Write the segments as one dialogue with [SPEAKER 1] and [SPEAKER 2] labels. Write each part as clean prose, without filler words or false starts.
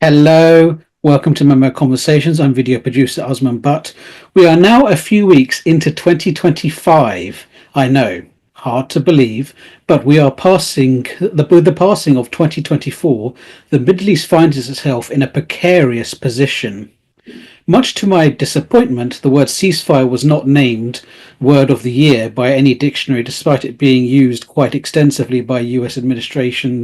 [SPEAKER 1] Hello, welcome to MEMO Conversations. I'm video producer Osman Butt. We are now a few weeks into 2025. I know, hard to believe, but we are with the passing of 2024, the Middle East finds itself in a precarious position. Much to my disappointment, the word ceasefire was not named word of the year by any dictionary, despite it being used quite extensively by US administration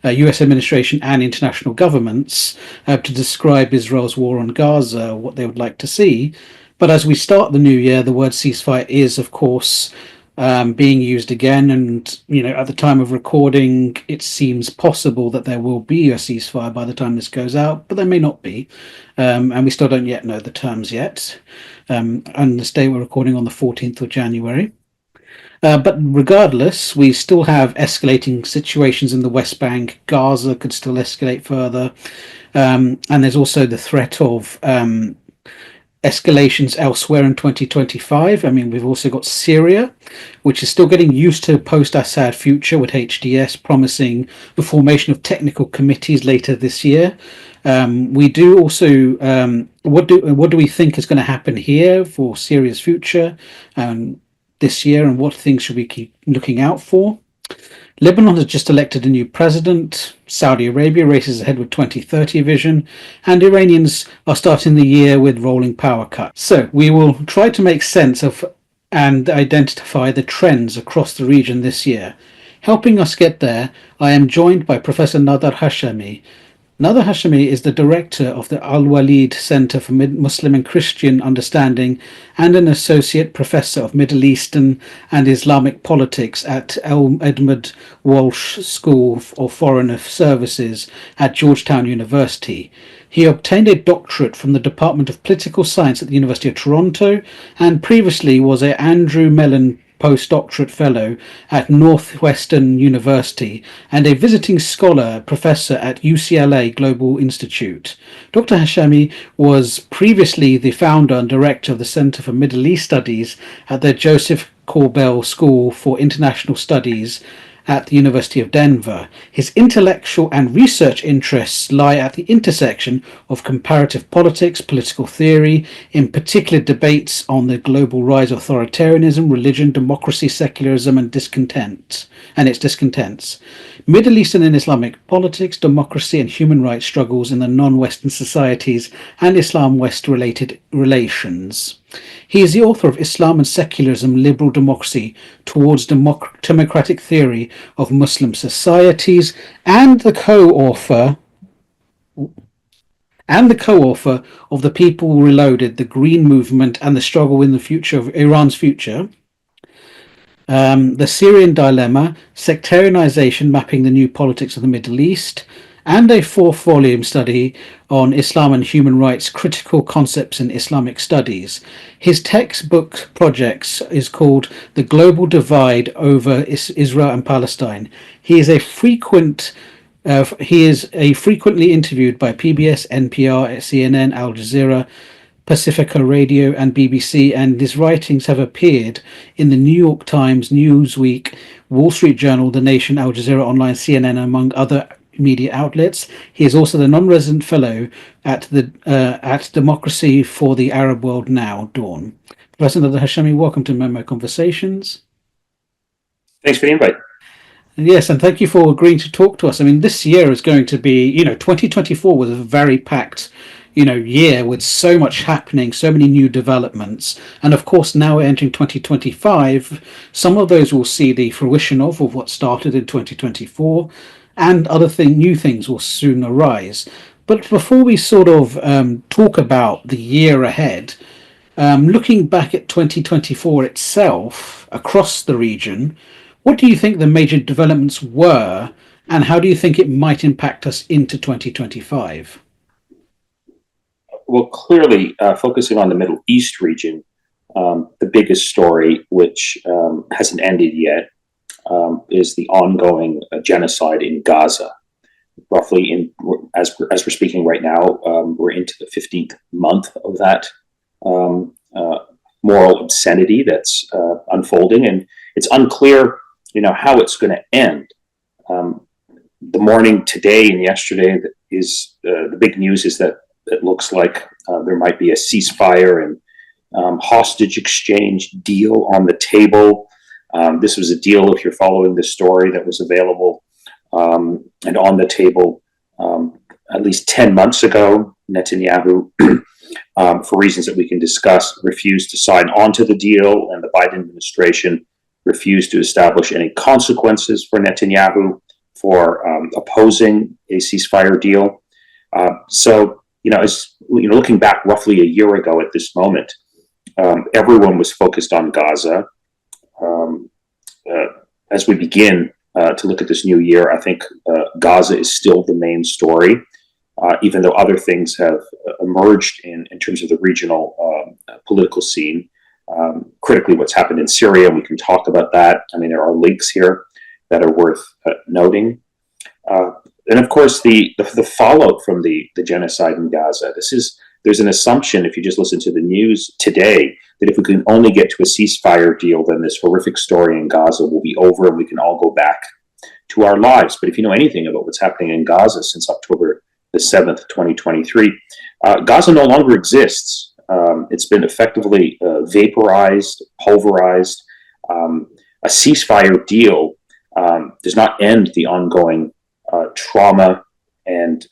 [SPEAKER 1] and international governments to describe Israel's war on Gaza, what they would like to see. But as we start the new year, the word ceasefire is, of course, being used again. And, at the time of recording, it seems possible that there will be a ceasefire by the time this goes out, but there may not be. And we still don't yet know the terms yet. And this day we're recording on the 14th of January. But regardless, we still have escalating situations in the West Bank. Gaza could still escalate further. And there's also the threat of escalations elsewhere in 2025. I mean, we've also got Syria, which is still getting used to post-Assad future, with HDS promising the formation of technical committees later this year. We do also what do we think is going to happen here for Syria's future this year, and what things should we keep looking out for? Lebanon has just elected a new president. Saudi Arabia races ahead with 2030 vision, and Iranians are starting the year with rolling power cuts. So we will try to make sense of and identify the trends across the region this year. Helping us get there, I am joined by Professor Nader Hashemi. Nader Hashemi is the director of the Al-Walid Center for Muslim and Christian Understanding and an associate professor of Middle Eastern and Islamic politics at Edmund Walsh School of Foreign Services at Georgetown University. He obtained a doctorate from the Department of Political Science at the University of Toronto, and previously was an Andrew Mellon postdoctorate fellow at Northwestern University and a visiting scholar professor at UCLA Global Institute. Dr. Hashemi was previously the founder and director of the Center for Middle East Studies at the Joseph Corbell School for International Studies at the University of Denver. His intellectual and research interests lie at the intersection of comparative politics, political theory, in particular debates on the global rise of authoritarianism, religion, democracy, secularism, and its discontents, Middle Eastern and Islamic politics, democracy, and human rights struggles in the non-Western societies, and Islam-West-related relations. He is the author of Islam and Secularism, Liberal Democracy Towards Democratic Theory of Muslim Societies, and the co-author of The People Reloaded, The Green Movement and the Struggle in the Future of Iran's Future, The Syrian Dilemma, Sectarianization Mapping the New Politics of the Middle East, and a fourth-volume study on Islam and human rights, critical concepts in Islamic studies. His textbook project is called The Global Divide Over Israel and Palestine. He is frequently interviewed by PBS, NPR, CNN, Al Jazeera, Pacifica Radio, and BBC, and his writings have appeared in the New York Times, Newsweek, Wall Street Journal, The Nation, Al Jazeera Online, CNN, among other media outlets. He is also the non-resident fellow at Democracy for the Arab World Now, Dawn. Professor Nader Hashemi, welcome to MEMO Conversations.
[SPEAKER 2] Thanks for the invite.
[SPEAKER 1] Yes, and thank you for agreeing to talk to us. I mean, this year is going to be, 2024 was a very packed year with so much happening, so many new developments. And of course, now we're entering 2025. Some of those will see the fruition of what started in 2024, and new things will soon arise. But before we sort of talk about the year ahead, looking back at 2024 itself across the region, what do you think the major developments were, and how do you think it might impact us into 2025?
[SPEAKER 2] Well, clearly, focusing on the Middle East region, the biggest story, which hasn't ended yet, is the ongoing genocide in Gaza. Roughly, as we're speaking right now, we're into the 15th month of that moral obscenity that's unfolding, and it's unclear, how it's going to end. The morning today and yesterday, the big news is that it looks like there might be a ceasefire and hostage exchange deal on the table. This was a deal, if you're following the story, that was available and on the table at least 10 months ago. Netanyahu, for reasons that we can discuss, refused to sign on to the deal, and the Biden administration refused to establish any consequences for Netanyahu for opposing a ceasefire deal. So, looking back roughly a year ago at this moment, everyone was focused on Gaza. As we begin to look at this new year, I think Gaza is still the main story, even though other things have emerged in terms of the regional political scene. Critically, what's happened in Syria, we can talk about that. I mean, there are links here that are worth noting. And of course, the fallout from the genocide in Gaza. There's an assumption, if you just listen to the news today, that if we can only get to a ceasefire deal, then this horrific story in Gaza will be over and we can all go back to our lives. But if you know anything about what's happening in Gaza since October the 7th, 2023, Gaza no longer exists. It's been effectively vaporized, pulverized. A ceasefire deal does not end the ongoing trauma and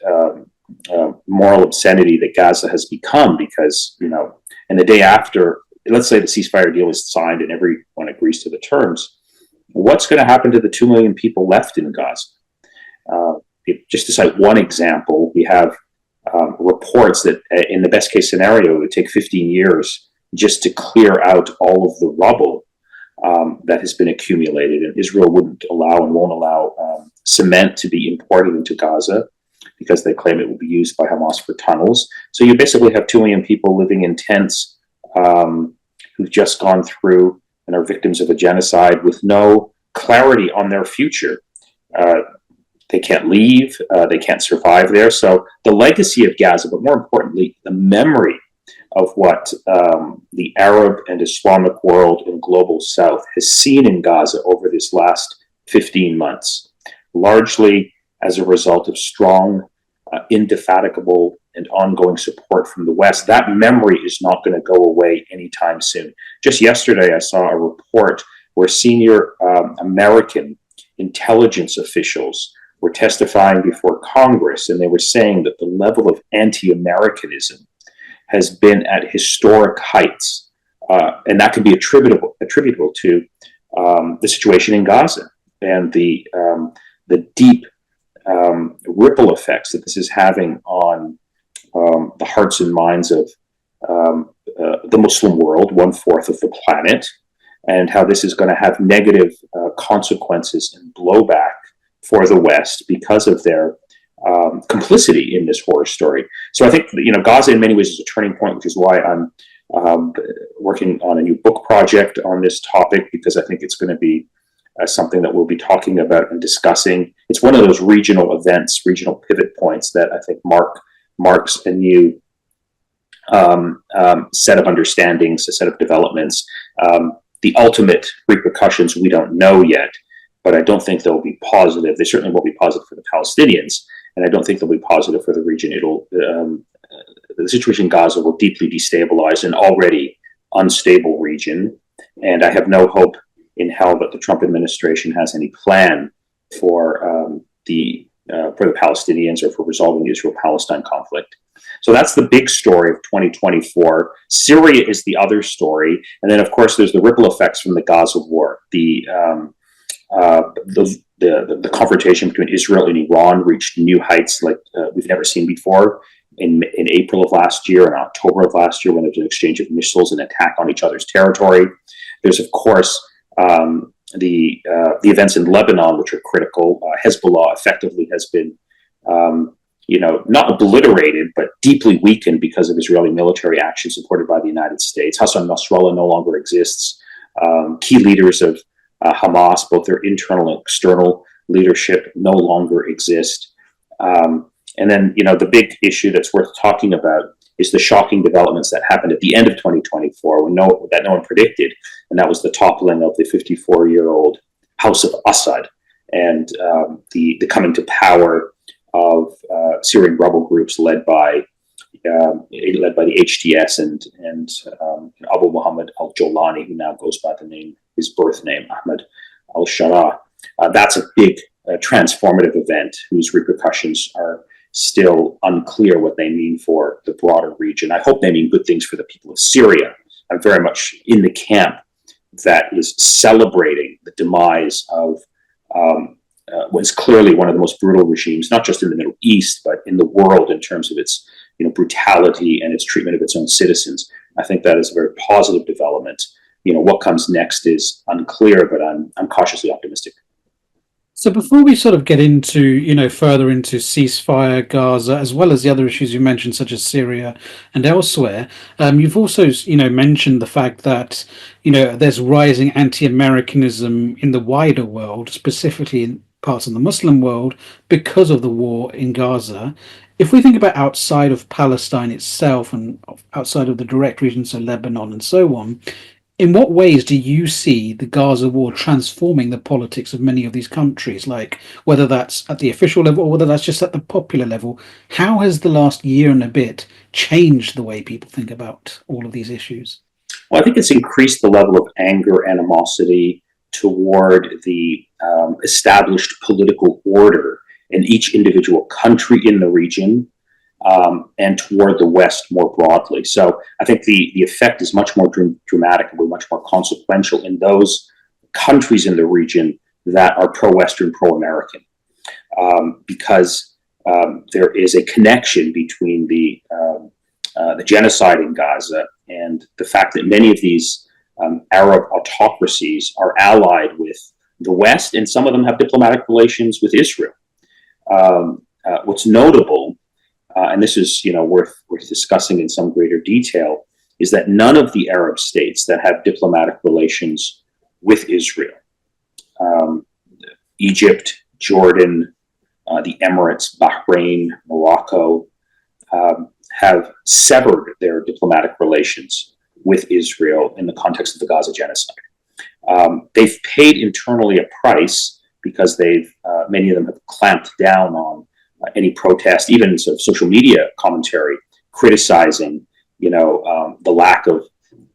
[SPEAKER 2] moral obscenity that Gaza has become, because, and the day after, let's say the ceasefire deal is signed and everyone agrees to the terms, what's going to happen to the 2 million people left in Gaza? Just to cite one example, we have reports that in the best case scenario, it would take 15 years just to clear out all of the rubble that has been accumulated. And Israel wouldn't allow and won't allow cement to be imported into Gaza because they claim it will be used by Hamas for tunnels. So you basically have 2 million people living in tents who've just gone through and are victims of a genocide with no clarity on their future. They can't leave, they can't survive there. So the legacy of Gaza, but more importantly, the memory of what the Arab and Islamic world and global South has seen in Gaza over this last 15 months, largely as a result of strong, indefatigable, and ongoing support from the West. That memory is not going to go away anytime soon. Just yesterday, I saw a report where senior American intelligence officials were testifying before Congress, and they were saying that the level of anti-Americanism has been at historic heights, and that can be attributable to the situation in Gaza and the deep ripple effects that this is having on the hearts and minds of the Muslim world, 1/4 of the planet, and how this is going to have negative consequences and blowback for the West because of their complicity in this horror story. So I think, Gaza in many ways is a turning point, which is why I'm working on a new book project on this topic, because I think it's going to be something that we'll be talking about and discussing. It's one of those regional events, regional pivot points that I think marks a new set of understandings, a set of developments. The ultimate repercussions we don't know yet, but I don't think they'll be positive. They certainly won't be positive for the Palestinians, and I don't think they'll be positive for the region. The situation in Gaza will deeply destabilize an already unstable region, and I have no hope in hell that the Trump administration has any plan for the Palestinians or for resolving the Israel-Palestine conflict. So that's the big story of 2024. Syria is the other story, and then of course there's the ripple effects from the Gaza war. The confrontation between Israel and Iran reached new heights like we've never seen before in April of last year and October of last year, when there was an exchange of missiles and attack on each other's territory. There's of course the events in Lebanon, which are critical. Hezbollah effectively has been not obliterated, but deeply weakened because of Israeli military action supported by the United States. Hassan Nasrallah no longer exists. Key leaders of Hamas, both their internal and external leadership, no longer exist. And then, the big issue that's worth talking about is the shocking developments that happened at the end of 2024 that no one predicted, and that was the toppling of the 54-year-old House of Assad and the coming to power of Syrian rebel groups led by the HTS and Abu Mohammed al-Jolani, who now goes by his birth name, Ahmed al-Shara. That's a big transformative event whose repercussions are still unclear what they mean for the broader region. I hope they mean good things for the people of Syria. I'm very much in the camp that is celebrating the demise of what is clearly one of the most brutal regimes, not just in the Middle East, but in the world in terms of its brutality and its treatment of its own citizens. I think that is a very positive development. What comes next is unclear, but I'm cautiously optimistic.
[SPEAKER 1] So before we sort of get into, further into ceasefire, Gaza, as well as the other issues you mentioned, such as Syria and elsewhere, you've also, mentioned the fact that, there's rising anti-Americanism in the wider world, specifically in parts of the Muslim world, because of the war in Gaza. If we think about outside of Palestine itself and outside of the direct regions, so Lebanon and so on, in what ways do you see the Gaza war transforming the politics of many of these countries? Like whether that's at the official level or whether that's just at the popular level, how has the last year and a bit changed the way people think about all of these issues?
[SPEAKER 2] Well, I think it's increased the level of anger, animosity toward the established political order in each individual country in the region, and toward the West more broadly. So I think the effect is much more dramatic and much more consequential in those countries in the region that are pro-Western, pro-American, because there is a connection between the genocide in Gaza and the fact that many of these Arab autocracies are allied with the West, and some of them have diplomatic relations with Israel. What's notable, and this is worth discussing in some greater detail, is that none of the Arab states that have diplomatic relations with Israel, Egypt, Jordan, the Emirates, Bahrain, Morocco, have severed their diplomatic relations with Israel in the context of the Gaza genocide. They've paid internally a price because many of them have clamped down on any protest, even sort of social media commentary criticizing, the lack of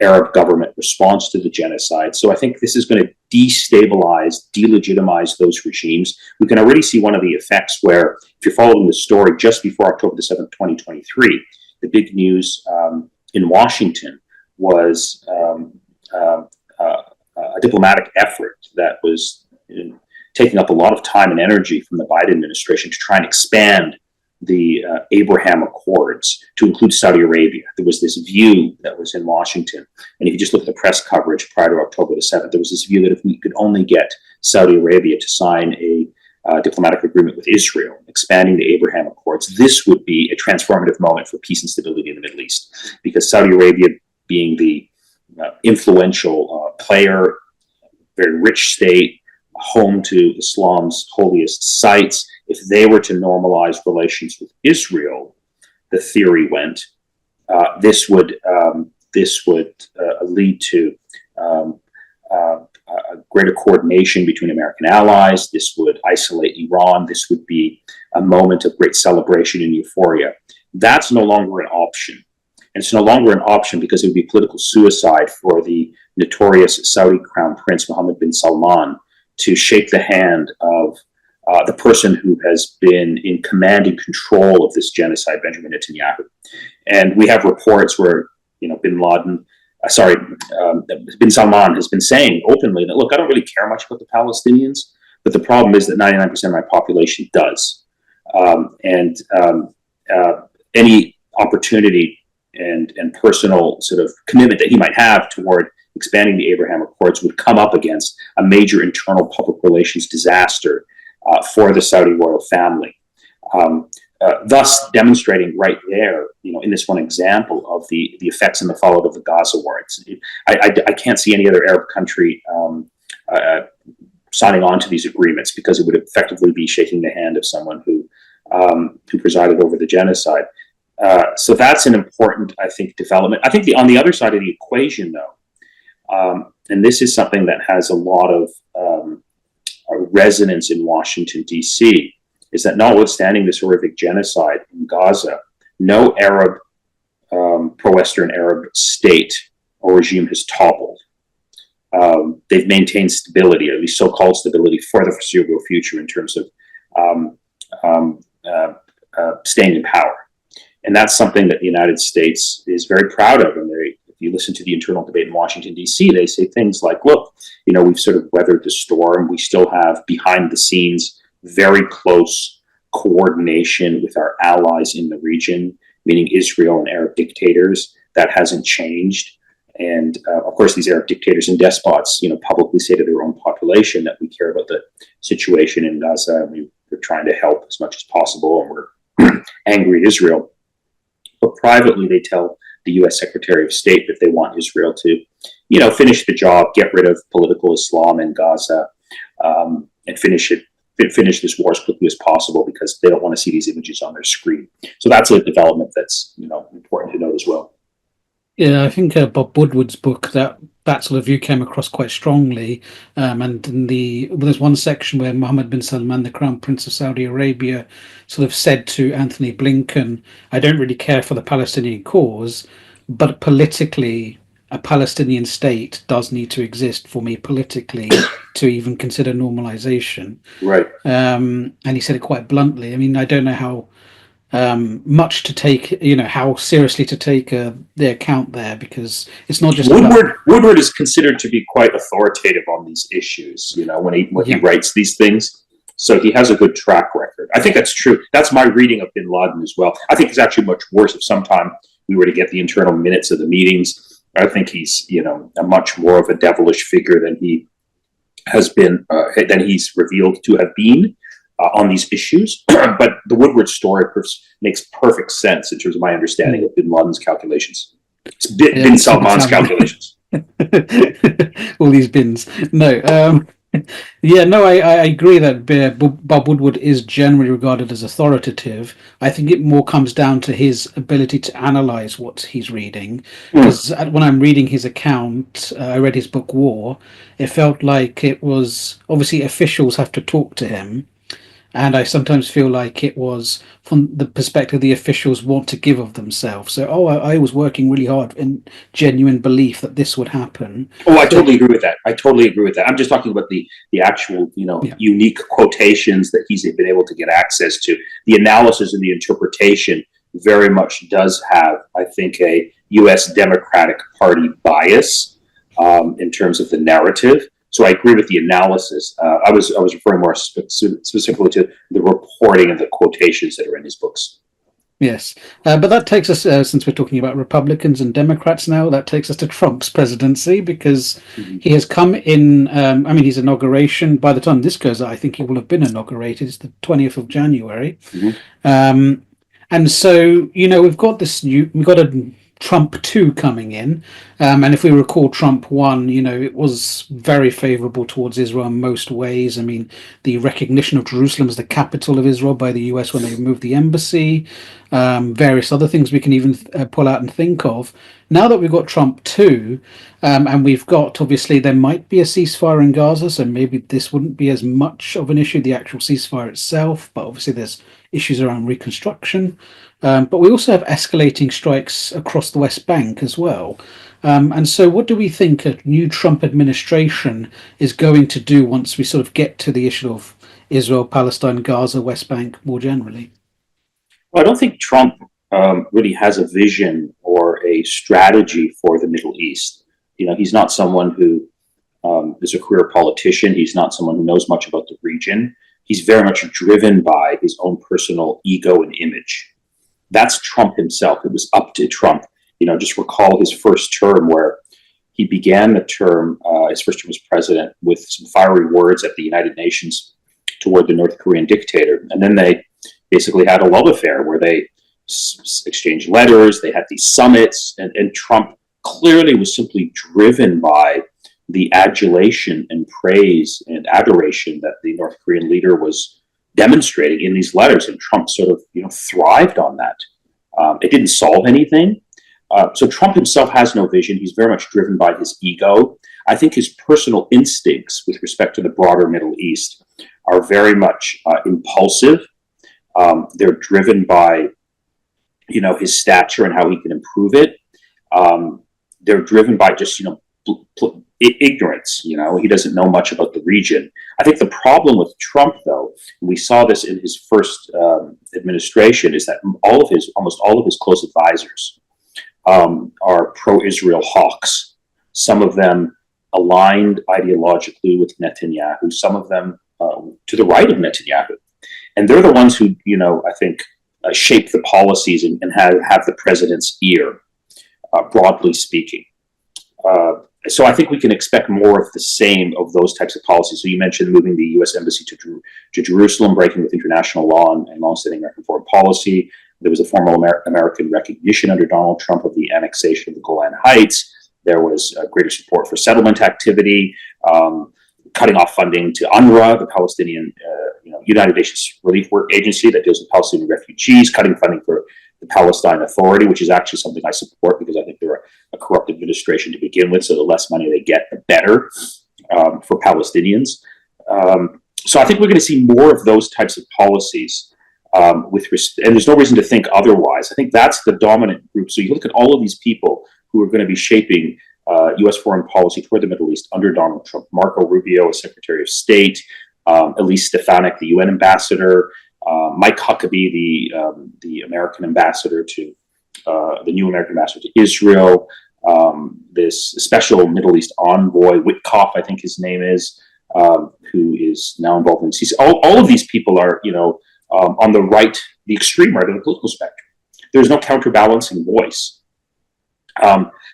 [SPEAKER 2] Arab government response to the genocide. So I think this is going to destabilize, delegitimize those regimes. We can already see one of the effects where, if you're following the story, just before October the 7th, 2023, the big news in Washington was a diplomatic effort that was taking up a lot of time and energy from the Biden administration to try and expand the Abraham Accords to include Saudi Arabia. There was this view that was in Washington, and if you just look at the press coverage prior to October the 7th, there was this view that if we could only get Saudi Arabia to sign a diplomatic agreement with Israel, expanding the Abraham Accords, this would be a transformative moment for peace and stability in the Middle East, because Saudi Arabia, being the influential player, very rich state, home to Islam's holiest sites, if they were to normalize relations with Israel, the theory went, this would lead to a greater coordination between American allies. This would isolate Iran. This would be a moment of great celebration and euphoria. That's no longer an option. And it's no longer an option because it would be political suicide for the notorious Saudi Crown Prince Mohammed bin Salman to shake the hand of the person who has been in command and control of this genocide, Benjamin Netanyahu. And we have reports where, bin Salman has been saying openly that, look, I don't really care much about the Palestinians, but the problem is that 99% of my population does. Any opportunity and personal sort of commitment that he might have toward expanding the Abraham Accords would come up against a major internal public relations disaster for the Saudi royal family. Thus demonstrating right there, in this one example of the effects and the fallout of the Gaza war. I can't see any other Arab country signing on to these agreements, because it would effectively be shaking the hand of someone who presided over the genocide. So that's an important, I think, development. I think on the other side of the equation, though, and this is something that has a lot of resonance in Washington, D.C., is that notwithstanding this horrific genocide in Gaza, no Arab, pro-Western Arab state or regime has toppled. They've maintained stability, at least so-called stability, for the foreseeable future in terms of staying in power. And that's something that the United States is very proud of. And if you listen to the internal debate in Washington, D.C., they say things like, look, we've sort of weathered the storm. We still have behind the scenes very close coordination with our allies in the region, meaning Israel and Arab dictators. That hasn't changed. And of course, these Arab dictators and despots, publicly say to their own population that we care about the situation in Gaza and we're trying to help as much as possible, and we're angry at Israel. But privately, they tell the U.S. Secretary of State that they want Israel to, finish the job, get rid of political Islam in Gaza, and finish this war as quickly as possible because they don't want to see these images on their screen. So that's a development that's important to note as well.
[SPEAKER 1] Yeah, I think Bob Woodward's book, that sort of view came across quite strongly. And there's one section where Mohammed bin Salman, the Crown Prince of Saudi Arabia, sort of said to Anthony Blinken, I don't really care for the Palestinian cause, but politically, a Palestinian state does need to exist for me politically to even consider normalization.
[SPEAKER 2] Right.
[SPEAKER 1] And he said it quite bluntly. I mean, I don't know how much to take, how seriously to take the account there, because it's not just
[SPEAKER 2] Woodward is considered to be quite authoritative on these issues, when he writes these things. So he has a good track record. I think that's true. That's my reading of bin Laden as well. I think it's actually much worse if sometime we were to get the internal minutes of the meetings. I think he's, a much more of a devilish figure than he has been, than he's revealed to have been. On these issues, but the Woodward story makes perfect sense in terms of my understanding of bin Laden's calculations. It's bin Salman's calculations.
[SPEAKER 1] All these bins. No, I agree that Bob Woodward is generally regarded as authoritative. I think it more comes down to his ability to analyze what he's reading. Because when I'm reading his account, I read his book War, it felt like it was, obviously officials have to talk to him. And I sometimes feel like it was from the perspective the officials want to give of themselves. So, I was working really hard in genuine belief that this would happen.
[SPEAKER 2] I totally agree with that. I'm just talking about the actual, unique quotations that he's been able to get access to. The analysis and the interpretation very much does have, I think, a U.S. Democratic Party bias in terms of the narrative. So I agree with the analysis. I was referring more specifically to the reporting and the quotations that are in his books.
[SPEAKER 1] Yes, but that takes us, since we're talking about Republicans and Democrats now, that takes us to Trump's presidency, because he has come in, his inauguration, by the time this goes out, I think he will have been inaugurated. It's the 20th of January. And so, we've got a Trump 2 coming in, and if we recall Trump 1, it was very favorable towards Israel in most ways. I mean, the recognition of Jerusalem as the capital of Israel by the US when they removed the embassy, various other things we can even pull out and think of. Now that we've got Trump 2, and we've got, obviously, there might be a ceasefire in Gaza, so maybe this wouldn't be as much of an issue, the actual ceasefire itself, but obviously there's issues around reconstruction. But we also have escalating strikes across the West Bank as well. And so what do we think a new Trump administration is going to do once we sort of get to the issue of Israel, Palestine, Gaza, West Bank more generally?
[SPEAKER 2] Well, I don't think Trump really has a vision or a strategy for the Middle East. He's not someone who is a career politician. He's not someone who knows much about the region. He's very much driven by his own personal ego and image. That's Trump himself. It was up to Trump. Just recall his first term, where he began the term, his first term as president, with some fiery words at the United Nations toward the North Korean dictator. And then they basically had a love affair where they exchanged letters, they had these summits, and Trump clearly was simply driven by the adulation and praise and adoration that the North Korean leader was demonstrating in these letters, and Trump sort of thrived on that. It didn't solve anything. So Trump himself has no vision. He's very much driven by his ego. I think his personal instincts with respect to the broader Middle East are very much impulsive. They're driven by, his stature and how he can improve it. They're driven by just, ignorance. He doesn't know much about the region. I think the problem with Trump, though, and we saw this in his first administration, is that almost all of his close advisors are pro-Israel hawks. Some of them aligned ideologically with Netanyahu, some of them to the right of Netanyahu. And they're the ones who, I think, shape the policies and have the president's ear, broadly speaking. So I think we can expect more of the same of those types of policies. So you mentioned moving the U.S. embassy to Jerusalem, breaking with international law and longstanding American foreign policy. There was a formal American recognition under Donald Trump of the annexation of the Golan Heights. There was greater support for settlement activity, cutting off funding to UNRWA, the Palestinian United Nations Relief Work Agency that deals with Palestinian refugees, cutting funding for the Palestine Authority, which is actually something I support because I think they're a corrupt administration to begin with, so the less money they get, the better for Palestinians. So I think we're going to see more of those types of policies and there's no reason to think otherwise. I think that's the dominant group. So you look at all of these people who are going to be shaping U.S. foreign policy toward the Middle East under Donald Trump. Marco Rubio as Secretary of State, Elise Stefanik, the UN ambassador, Mike Huckabee, the American ambassador to the new American ambassador to Israel, this special Middle East envoy, Witkoff, I think his name is, who is now involved in ceasefire. All of these people are, on the right, the extreme right of the political spectrum. There's no counterbalancing voice.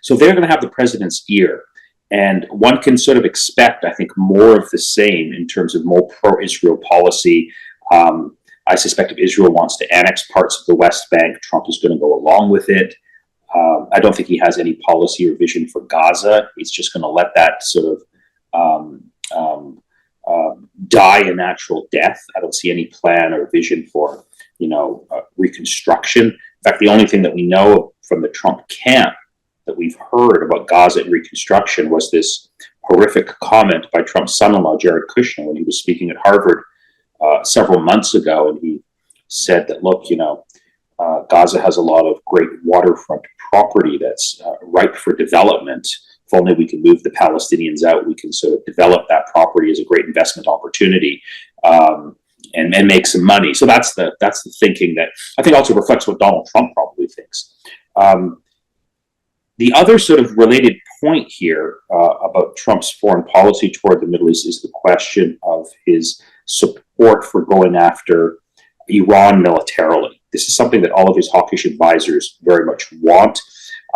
[SPEAKER 2] So they're going to have the president's ear. And one can sort of expect, I think, more of the same in terms of more pro-Israel policy. I suspect if Israel wants to annex parts of the West Bank, Trump is going to go along with it. I don't think he has any policy or vision for Gaza. He's just going to let that sort of die a natural death. I don't see any plan or vision for, reconstruction. In fact, the only thing that we know from the Trump camp that we've heard about Gaza and reconstruction was this horrific comment by Trump's son-in-law, Jared Kushner, when he was speaking at Harvard several months ago. And he said that, look, Gaza has a lot of great waterfront property that's ripe for development. If only we can move the Palestinians out, we can sort of develop that property as a great investment opportunity and make some money. So that's the thinking that I think also reflects what Donald Trump probably thinks. The other sort of related point here about Trump's foreign policy toward the Middle East is the question of his support for going after Iran militarily. This is something that all of his hawkish advisors very much want.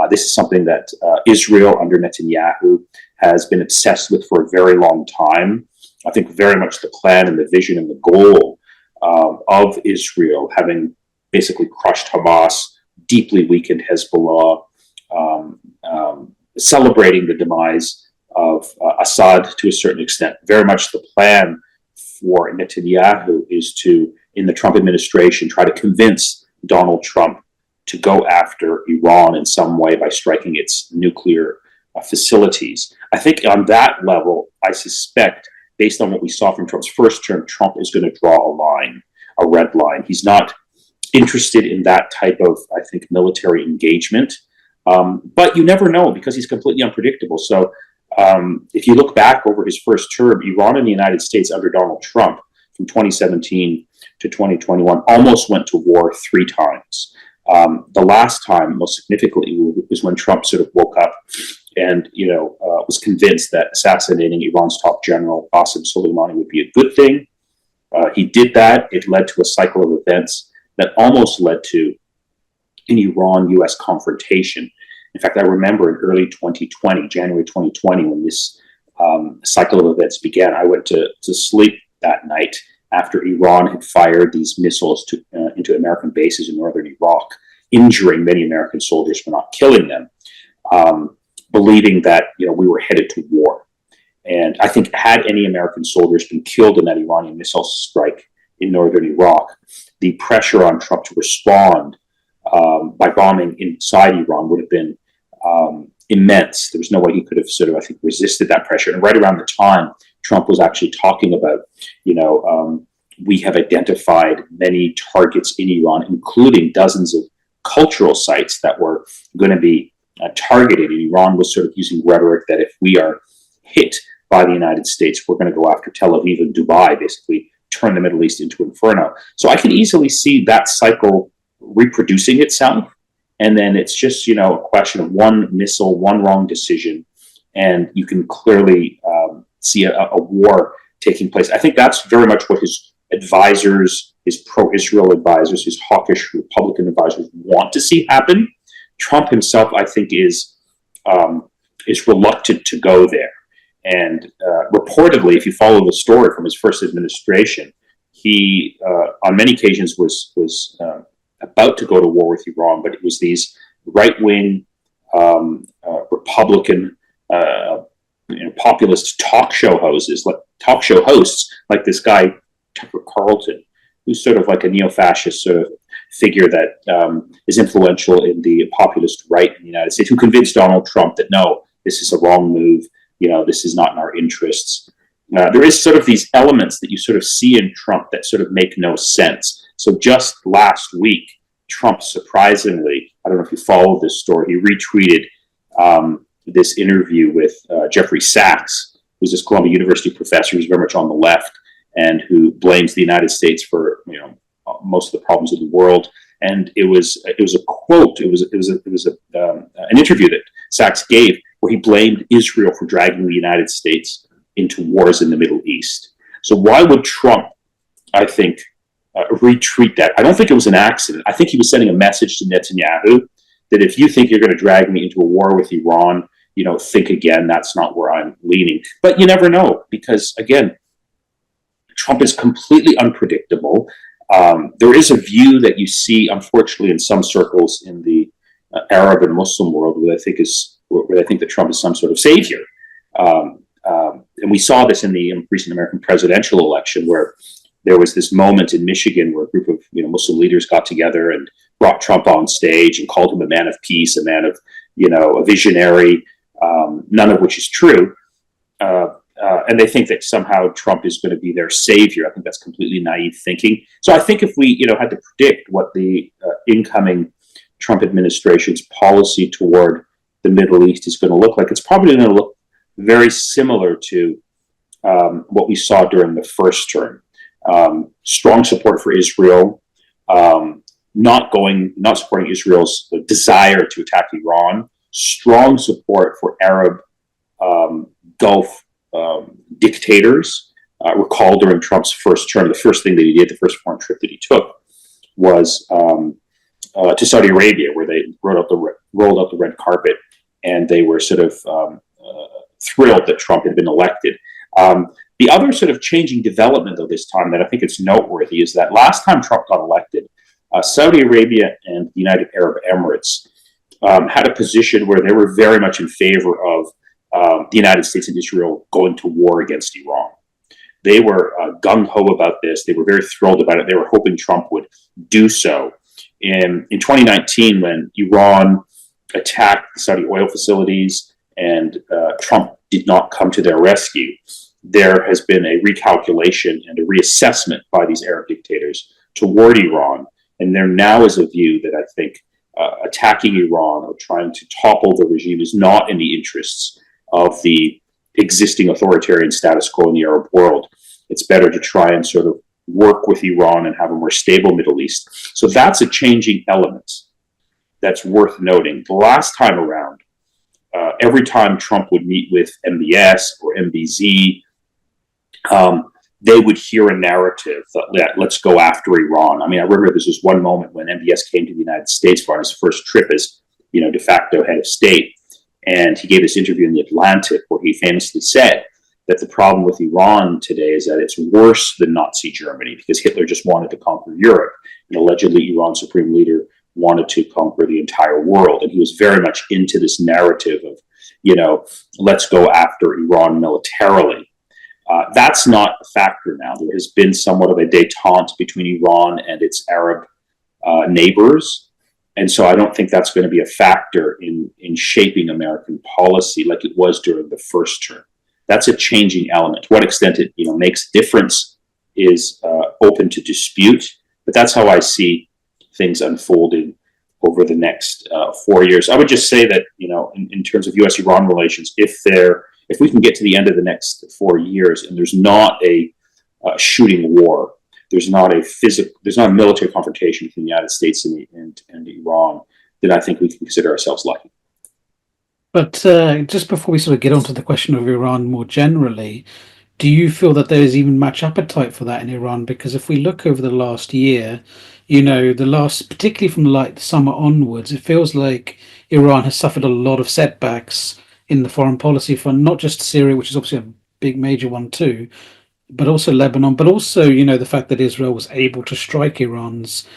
[SPEAKER 2] This is something that Israel under Netanyahu has been obsessed with for a very long time. I think very much the plan and the vision and the goal of Israel, having basically crushed Hamas, deeply weakened Hezbollah, celebrating the demise of Assad to a certain extent. Very much the plan for Netanyahu is to, in the Trump administration, try to convince Donald Trump to go after Iran in some way by striking its nuclear facilities. I think on that level, I suspect, based on what we saw from Trump's first term, Trump is going to draw a line, a red line. He's not interested in that type of, I think, military engagement. But you never know because he's completely unpredictable. So if you look back over his first term, Iran and the United States under Donald Trump from 2017 to 2021 almost went to war 3 times. The last time, most significantly, was when Trump sort of woke up and was convinced that assassinating Iran's top general, Qasem Soleimani, would be a good thing. He did that. It led to a cycle of events that almost led to an Iran-U.S. confrontation. In fact, I remember in early 2020, January 2020, when this cycle of events began, I went to sleep that night after Iran had fired these missiles into American bases in northern Iraq, injuring many American soldiers but not killing them, believing that we were headed to war. And I think had any American soldiers been killed in that Iranian missile strike in northern Iraq, the pressure on Trump to respond by bombing inside Iran would have been immense. There was no way he could have sort of, I think, resisted that pressure. And right around the time Trump was actually talking about, we have identified many targets in Iran, including dozens of cultural sites that were going to be targeted. And Iran was sort of using rhetoric that if we are hit by the United States, we're going to go after Tel Aviv and Dubai, basically turn the Middle East into inferno. So I can easily see that cycle reproducing itself. And then it's just, a question of one missile, one wrong decision, and you can clearly see a war taking place. I think that's very much what his advisors, his pro-Israel advisors, his hawkish Republican advisors want to see happen. Trump himself, I think, is reluctant to go there. And reportedly, if you follow the story from his first administration, he, on many occasions, was about to go to war with Iran, but it was these right-wing Republican populist talk show hosts like this guy Tucker Carlson, who's sort of like a neo-fascist sort of figure that is influential in the populist right in the United States, who convinced Donald Trump that no, this is a wrong move. This is not in our interests. There is sort of these elements that you sort of see in Trump that sort of make no sense. So just last week, Trump surprisingly, I don't know if you followed this story, he retweeted this interview with Jeffrey Sachs, who's this Columbia University professor who's very much on the left and who blames the United States for most of the problems of the world. And it was a quote. It was an interview that Sachs gave where he blamed Israel for dragging the United States into wars in the Middle East. So why would Trump, I think, retweet that? I don't think it was an accident. I think he was sending a message to Netanyahu that if you think you're going to drag me into a war with Iran, think again. That's not where I'm leaning. But you never know, because again, Trump is completely unpredictable. There is a view that you see, unfortunately, in some circles in the Arab and Muslim world, where I think that Trump is some sort of savior. And we saw this in the recent American presidential election, where there was this moment in Michigan where a group of Muslim leaders got together and brought Trump on stage and called him a man of peace, a man of a visionary, none of which is true. And they think that somehow Trump is going to be their savior. I think that's completely naive thinking. So I think if we had to predict what the incoming Trump administration's policy toward the Middle East is going to look like, it's probably going to look very similar to what we saw during the first term. Strong support for Israel, not supporting Israel's desire to attack Iran, strong support for Arab Gulf dictators. Recall during Trump's first term, the first thing that he did, the first foreign trip that he took, was to Saudi Arabia, where they rolled out the red carpet, and they were sort of thrilled that Trump had been elected. The other sort of changing development, though, this time that I think it's noteworthy is that last time Trump got elected, Saudi Arabia and the United Arab Emirates had a position where they were very much in favor of the United States and Israel going to war against Iran. They were gung-ho about this. They were very thrilled about it. They were hoping Trump would do so. In 2019, when Iran attacked the Saudi oil facilities and Trump did not come to their rescue, there has been a recalculation and a reassessment by these Arab dictators toward Iran. And there now is a view that I think attacking Iran or trying to topple the regime is not in the interests of the existing authoritarian status quo in the Arab world. It's better to try and sort of work with Iran and have a more stable Middle East. So that's a changing element that's worth noting. The last time around, every time Trump would meet with MBS or MBZ, they would hear a narrative that let's go after Iran. I mean, I remember this was one moment when MBS came to the United States for his first trip as, de facto head of state. And he gave this interview in the Atlantic where he famously said that the problem with Iran today is that it's worse than Nazi Germany because Hitler just wanted to conquer Europe. And allegedly, Iran's supreme leader wanted to conquer the entire world. And he was very much into this narrative of, let's go after Iran militarily. That's not a factor now. There has been somewhat of a détente between Iran and its Arab neighbors. And so I don't think that's going to be a factor in shaping American policy like it was during the first term. That's a changing element. To what extent it makes a difference is open to dispute. But that's how I see things unfolding over the next 4 years. I would just say that, in terms of U.S.-Iran relations, if we can get to the end of the next 4 years and there's not a shooting war, there's not a military confrontation between the United States and Iran, then I think we can consider ourselves lucky.
[SPEAKER 1] But just before we sort of get onto the question of Iran more generally, do you feel that there is even much appetite for that in Iran? Because if we look over the last year, particularly from like the summer onwards, it feels like Iran has suffered a lot of setbacks in the foreign policy front, not just Syria, which is obviously a big major one too, but also Lebanon, but also, the fact that Israel was able to strike Iran's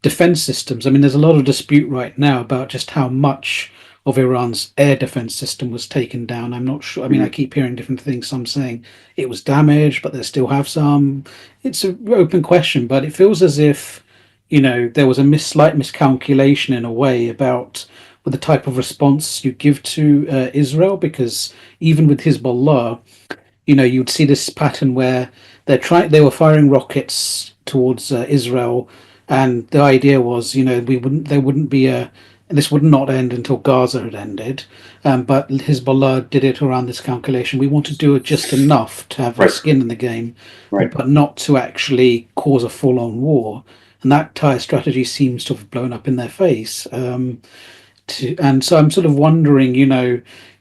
[SPEAKER 1] defense systems. I mean, there's a lot of dispute right now about just how much of Iran's air defense system was taken down. I'm not sure. I mean, I keep hearing different things. Some saying it was damaged, but they still have some. It's an open question, but it feels as if, there was a slight miscalculation in a way about the type of response you give to Israel, because even with Hezbollah, you'd see this pattern where they were firing rockets towards Israel, and the idea was, this would not end until Gaza had ended. But Hezbollah did it around this calculation. We want to do it just enough to have
[SPEAKER 2] Right.
[SPEAKER 1] skin in the game,
[SPEAKER 2] Right.
[SPEAKER 1] but not to actually cause a full-on war. And that entire strategy seems to have blown up in their face. And so I'm sort of wondering,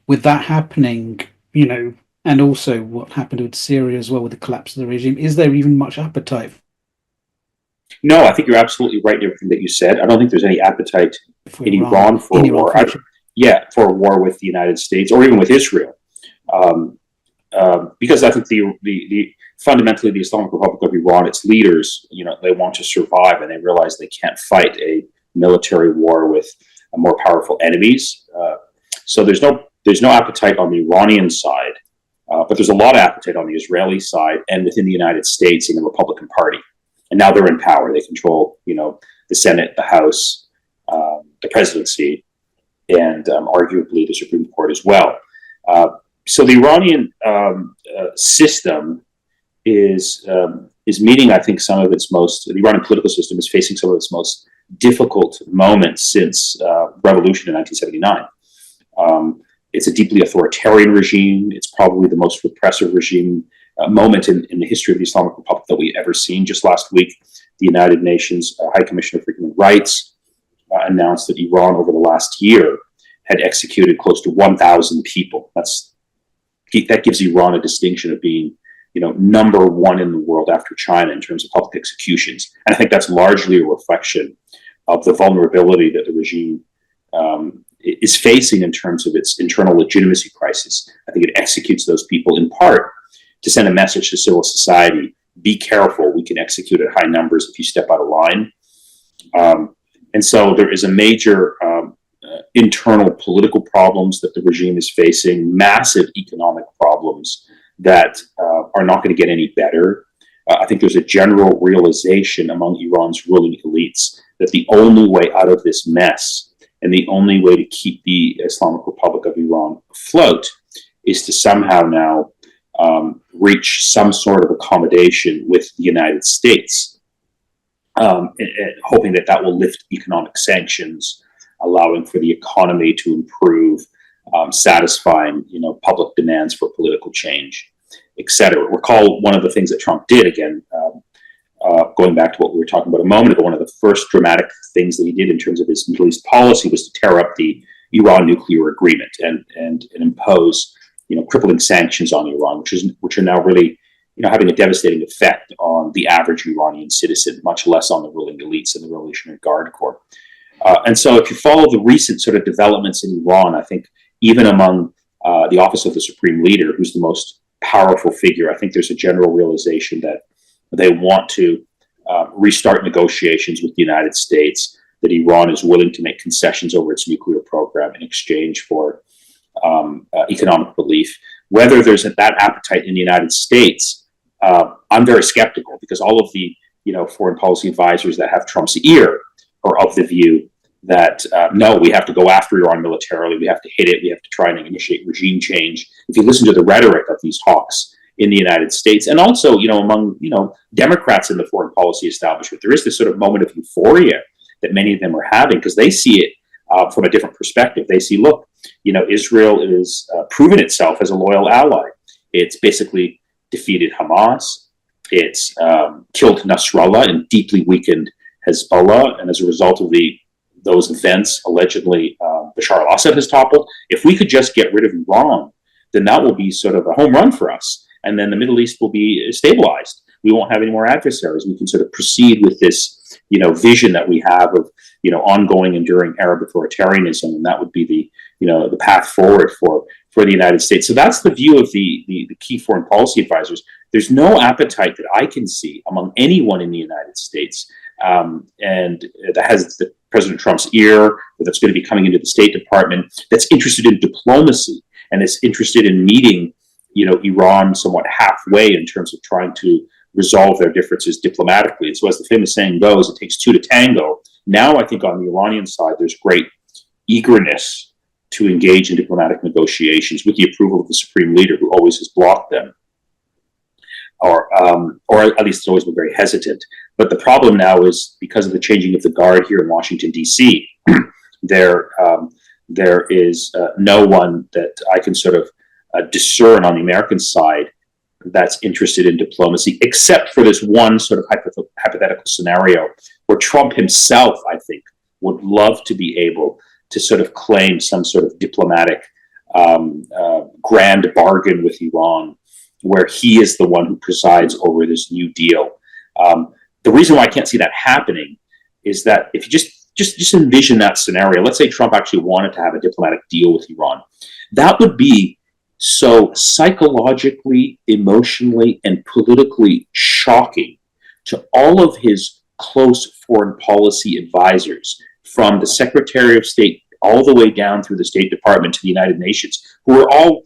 [SPEAKER 1] with that happening, and also what happened with Syria as well with the collapse of the regime, is there even much appetite
[SPEAKER 2] No, I think you're absolutely right in everything that you said. I don't think there's any appetite
[SPEAKER 1] for
[SPEAKER 2] in
[SPEAKER 1] Iran?
[SPEAKER 2] Iran for a war.
[SPEAKER 1] future?
[SPEAKER 2] For a war with the United States or even with Israel, because I think the fundamentally the Islamic Republic of Iran, its leaders, they want to survive, and they realize they can't fight a military war with more powerful enemies. So there's no appetite on the Iranian side, but there's a lot of appetite on the Israeli side and within the United States in the Republican Party. And now they're in power. They control, the Senate, the House, the presidency, and arguably the Supreme Court as well. So the Iranian system is meeting, I think, the Iranian political system is facing some of its most difficult moments since revolution in 1979. It's a deeply authoritarian regime. It's probably the most repressive regime moment in the history of the Islamic Republic that we've ever seen. Just last week, the United Nations High Commissioner for Human Rights announced that Iran, over the last year, had executed close to 1,000 people. That gives Iran a distinction of being, number one in the world after China in terms of public executions. And I think that's largely a reflection of the vulnerability that the regime is facing in terms of its internal legitimacy crisis. I think it executes those people in part to send a message to civil society: be careful, we can execute at high numbers if you step out of line. And so there is a major internal political problems that the regime is facing, massive economic problems that are not going to get any better. I think there's a general realization among Iran's ruling elites that the only way out of this mess and the only way to keep the Islamic Republic of Iran afloat is to somehow now reach some sort of accommodation with the United States, hoping that will lift economic sanctions, allowing for the economy to improve, satisfying public demands for political change, etc. Recall one of the things that Trump did, again, going back to what we were talking about a moment ago, one of the first dramatic things that he did in terms of his Middle East policy was to tear up the Iran nuclear agreement and impose crippling sanctions on Iran, which are now really having a devastating effect on the average Iranian citizen, much less on the ruling elites and the Revolutionary Guard Corps. And so if you follow the recent sort of developments in Iran, I think even among the office of the Supreme Leader, who's the most powerful figure, I think there's a general realization that they want to restart negotiations with the United States, that Iran is willing to make concessions over its nuclear program in exchange for economic relief. Whether there's that appetite in the United States, I'm very skeptical, because all of the foreign policy advisors that have Trump's ear are of the view that no, we have to go after Iran militarily, we have to hit it, we have to try and initiate regime change. If you listen to the rhetoric of these hawks in the United States, and also, among, Democrats in the foreign policy establishment. There is this sort of moment of euphoria that many of them are having because they see it from a different perspective. They see, look, Israel is proven itself as a loyal ally. It's basically defeated Hamas. It's killed Nasrallah and deeply weakened Hezbollah. And as a result of those events, allegedly, Bashar al-Assad has toppled. If we could just get rid of Iran, then that will be sort of a home run for us. And then the Middle East will be stabilized. We won't have any more adversaries. We can sort of proceed with this, vision that we have of, ongoing, enduring Arab authoritarianism, and that would be the path forward for the United States. So that's the view of the key foreign policy advisors. There's no appetite that I can see among anyone in the United States, and that has President Trump's ear, that's going to be coming into the State Department, that's interested in diplomacy and is interested in meeting, Iran somewhat halfway in terms of trying to resolve their differences diplomatically. And so, as the famous saying goes, it takes two to tango. Now, I think on the Iranian side, there's great eagerness to engage in diplomatic negotiations with the approval of the supreme leader, who always has blocked them, or at least has always been very hesitant. But the problem now is, because of the changing of the guard here in Washington, D.C., there is no one that I can sort of discern on the American side that's interested in diplomacy, except for this one sort of hypothetical scenario where Trump himself, I think, would love to be able to sort of claim some sort of diplomatic grand bargain with Iran, where he is the one who presides over this new deal. The reason why I can't see that happening is that if you just envision that scenario, let's say Trump actually wanted to have a diplomatic deal with Iran, that would be so psychologically, emotionally, and politically shocking to all of his close foreign policy advisors, from the Secretary of State all the way down through the State Department to the United Nations, who are all,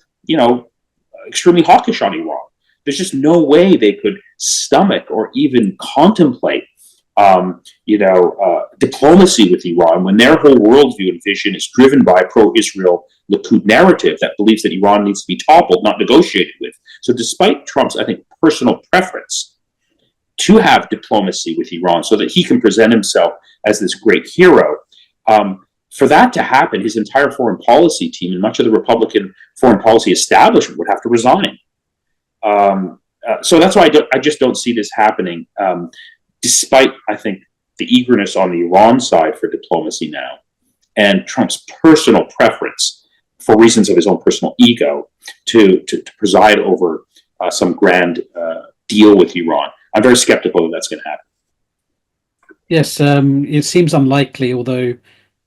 [SPEAKER 2] extremely hawkish on Iran. There's just no way they could stomach or even contemplate, diplomacy with Iran when their whole worldview and vision is driven by pro-Israel Likud narrative that believes that Iran needs to be toppled, not negotiated with. So despite Trump's, I think, personal preference to have diplomacy with Iran so that he can present himself as this great hero, for that to happen, his entire foreign policy team and much of the Republican foreign policy establishment would have to resign. So that's why I just don't see this happening, despite, I think, the eagerness on the Iran side for diplomacy now, and Trump's personal preference, for reasons of his own personal ego, to preside over some grand deal with Iran. I'm very skeptical that that's going to happen.
[SPEAKER 1] Yes, it seems unlikely, although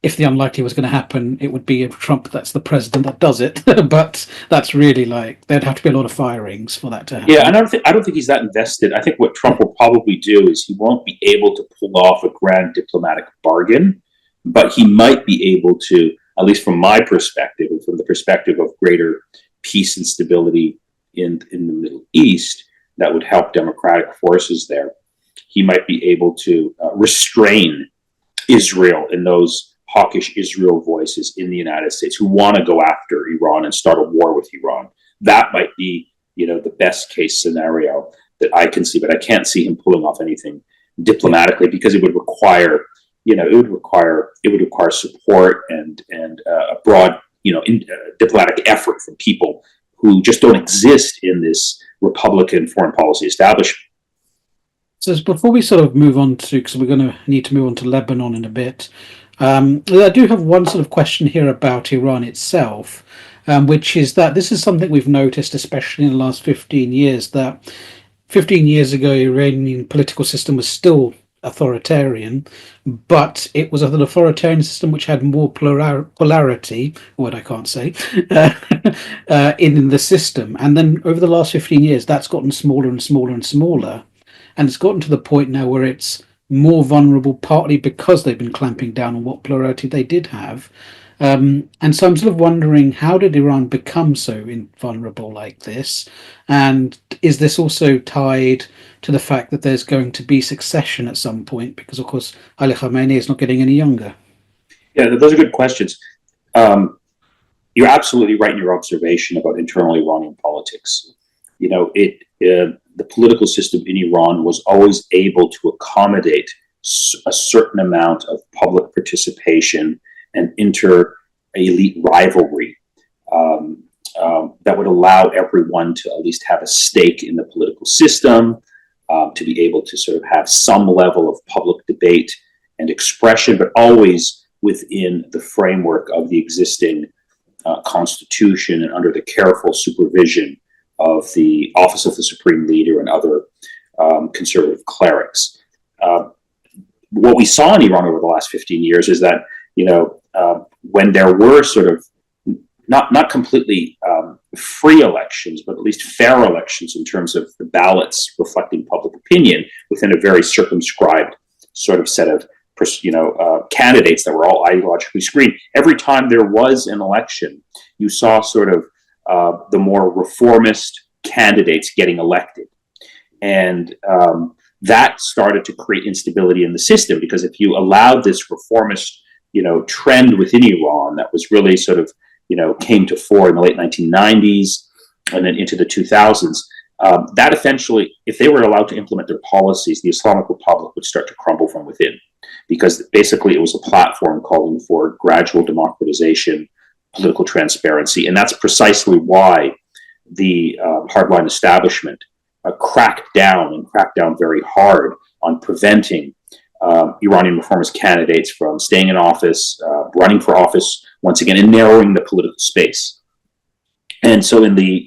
[SPEAKER 1] if the unlikely was going to happen, it would be if Trump that's the president that does it. But that's really there'd have to be a lot of firings for that to happen.
[SPEAKER 2] Yeah, and I don't think he's that invested. I think what Trump will probably do is he won't be able to pull off a grand diplomatic bargain, but he might be able to, at least from my perspective and from the perspective of greater peace and stability in the Middle East, that would help democratic forces there. He might be able to restrain Israel and those hawkish Israel voices in the United States who want to go after Iran and start a war with Iran. That might be, the best case scenario that I can see, but I can't see him pulling off anything diplomatically, because it would require, support and a broad, diplomatic effort from people who just don't exist in this Republican foreign policy establishment.
[SPEAKER 1] So before we sort of move on to, because we're going to need to move on to Lebanon in a bit, I do have one sort of question here about Iran itself, which is that this is something we've noticed, especially in the last 15 years, that 15 years ago, Iranian political system was still authoritarian, but it was an authoritarian system which had more polarity, what I can't say, in the system. And then over the last 15 years, that's gotten smaller and smaller and smaller. And it's gotten to the point now where it's more vulnerable, partly because they've been clamping down on what plurality they did have. And so I'm sort of wondering, how did Iran become so vulnerable like this? And is this also tied to the fact that there's going to be succession at some point? Because, of course, Ali Khamenei is not getting any younger.
[SPEAKER 2] Yeah, those are good questions. You're absolutely right in your observation about internal Iranian politics. the political system in Iran was always able to accommodate a certain amount of public participation and inter-elite rivalry that would allow everyone to at least have a stake in the political system, to be able to sort of have some level of public debate and expression, but always within the framework of the existing constitution and under the careful supervision of the office of the supreme leader and other conservative clerics. What we saw in Iran over the last 15 years is that, when there were sort of not completely free elections, but at least fair elections in terms of the ballots reflecting public opinion within a very circumscribed sort of set of candidates that were all ideologically screened. Every time there was an election, you saw sort of the more reformist candidates getting elected. And that started to create instability in the system, because if you allowed this reformist, trend within Iran that was really sort of, came to fore in the late 1990s and then into the 2000s, that eventually, if they were allowed to implement their policies, the Islamic Republic would start to crumble from within, because basically it was a platform calling for gradual democratization, political transparency. And that's precisely why the hardline establishment cracked down very hard on preventing Iranian reformist candidates from staying in office, running for office once again, and narrowing the political space. And so in the